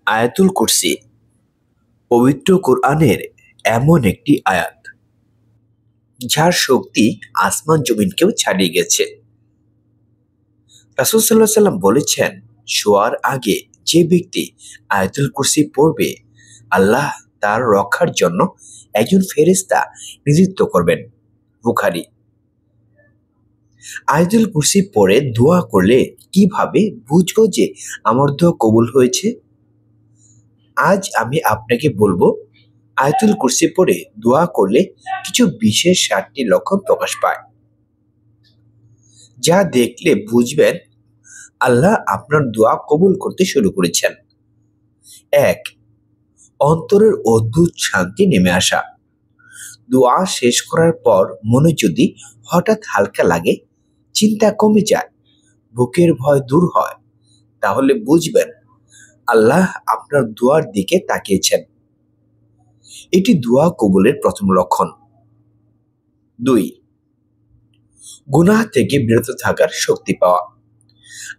আয়াতুল কুরসি পবিত্র কোরআনের এমন একটি আয়াত যার শক্তি আসমান জমিনকেও ছাড়িয়ে গেছে। রাসূল সাল্লাল্লাহু আলাইহি সাল্লাম বলেছেন, শোয়ার আগে যে ব্যক্তি আয়াতুল কুরসি পড়বে, আল্লাহ তার রক্ষার জন্য একজন ফেরেশতা নিযুক্ত করবেন। বুখারী। আয়াতুল কুরসি পড়ে দোয়া করলে কিভাবে বুঝবো যে আমার দোয়া কবুল হয়েছে? আজ আমি আপনাকে বলবো, আয়াতুল কুরসি পড়ে দোয়া করলে কিছু বিশেষ 7টি লক্ষণ প্রকাশ পায়, যা দেখলে বুঝবেন আল্লাহ আপনার দোয়া কবুল করতে শুরু করেছেন। 1. অন্তরের অদ্ভুত শান্তি নেমে আসা। দোয়া শেষ করার পর মনে যদি হঠাৎ হালকা লাগে, চিন্তা কমে যায়, বুকের ভয় দূর হয়, তাহলে বুঝবেন আল্লাহ আপনার দোয়ার দিকে তাকিয়েছেন। এটি দোয়া কবুলের প্রথম লক্ষণ। 2. গুনাহ থেকে বিরত থাকার শক্তি পাওয়া।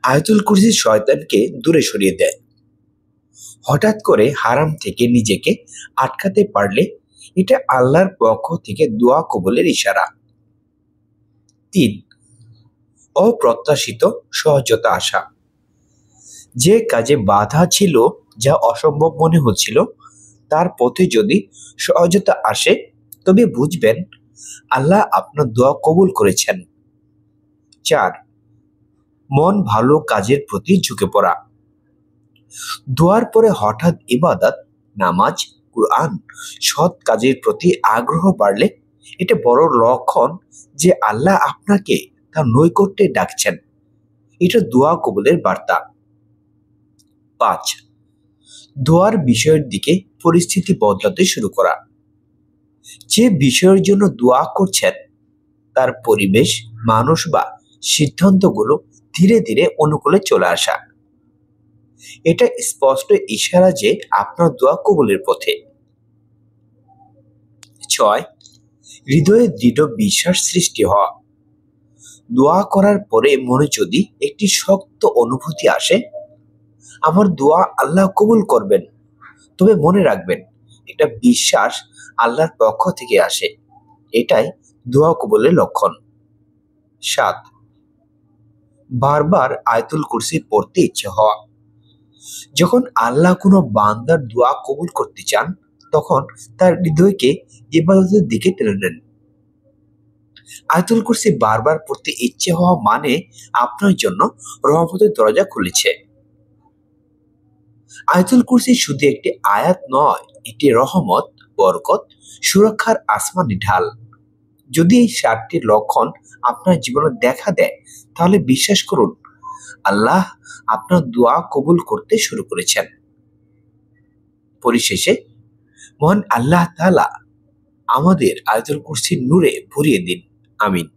আয়াতুল কুরসি শয়তানকে দূরে সরিয়ে দেয়। হঠাৎ করে হারাম থেকে নিজেকে আটকাতে পারলে এটা আল্লাহর পক্ষ থেকে দোয়া কবুলের ইশারা। 3. অপ্রত্যাশিত সহজতা আসা। যে কাজে বাধা ছিল, যা অসম্ভব মনে হচ্ছিল, তার পথে যদি সহজতা আসে, তবে বুঝবেন আল্লাহ আপনার দোয়া কবুল করেছেন। 4. মন ভালো কাজের প্রতি ঝুঁকে পড়া। দোয়ার পরে হঠাৎ ইবাদত, নামাজ, কুরআন, সৎ কাজের প্রতি আগ্রহ বাড়লে এটা বড় লক্ষণ যে আল্লাহ আপনাকে তার নৈকট্যে ডাকছেন। এটা দোয়া কবুলের বার্তা। 5. দোয়ার বিষয়ের দিকে পরিস্থিতি বদলাতে শুরু করা। যে বিষয়ের জন্য দোয়া করছেন তার পরিবেশ, মানুষ বা সিদ্ধান্তগুলো ধীরে ধীরে অনুকূলে চলে আসা। এটা স্পষ্ট ইশারা যে আপনার দোয়া কবুলের পথে। 6. হৃদয়ে দৃঢ় বিশ্বাস সৃষ্টি হওয়া। দোয়া করার পরে মনে যদি একটি শক্ত অনুভূতি আসে, আমার দোয়া আল্লাহ কবুল করবেন, তবে মনে রাখবেন এটা বিশ্বাস আল্লাহর পক্ষ থেকে আসে। এটাই দোয়া কবুলের লক্ষণ। 7. বারবার আয়াতুল কুরসি পড়তে ইচ্ছে হওয়া। যখন আল্লাহ কোনো বান্দার দোয়া কবুল করতে চান, তখন তার হৃদয়কে ইবাদতের দিকে টেনে নেন। আয়াতুল কুরসি বারবার পড়তে ইচ্ছে হওয়া মানে আপনার জন্য রহমতের দরজা খুলেছে। আয়াতুল কুরসি শুধু একটি আয়াত নয়, এটি রহমত, বরকত, সুরক্ষার আসমানি ঢাল। যদি এই 7টি লক্ষণ আপনার জীবনে দেখা দেয়, তাহলে বিশ্বাস করুন আল্লাহ আপনার দোয়া কবুল করতে শুরু করেছেন। পরিশেষে মহান আল্লাহ তাআলা আমাদের আয়াতুল কুরসির নূরে ভরিয়ে দিন। আমিন।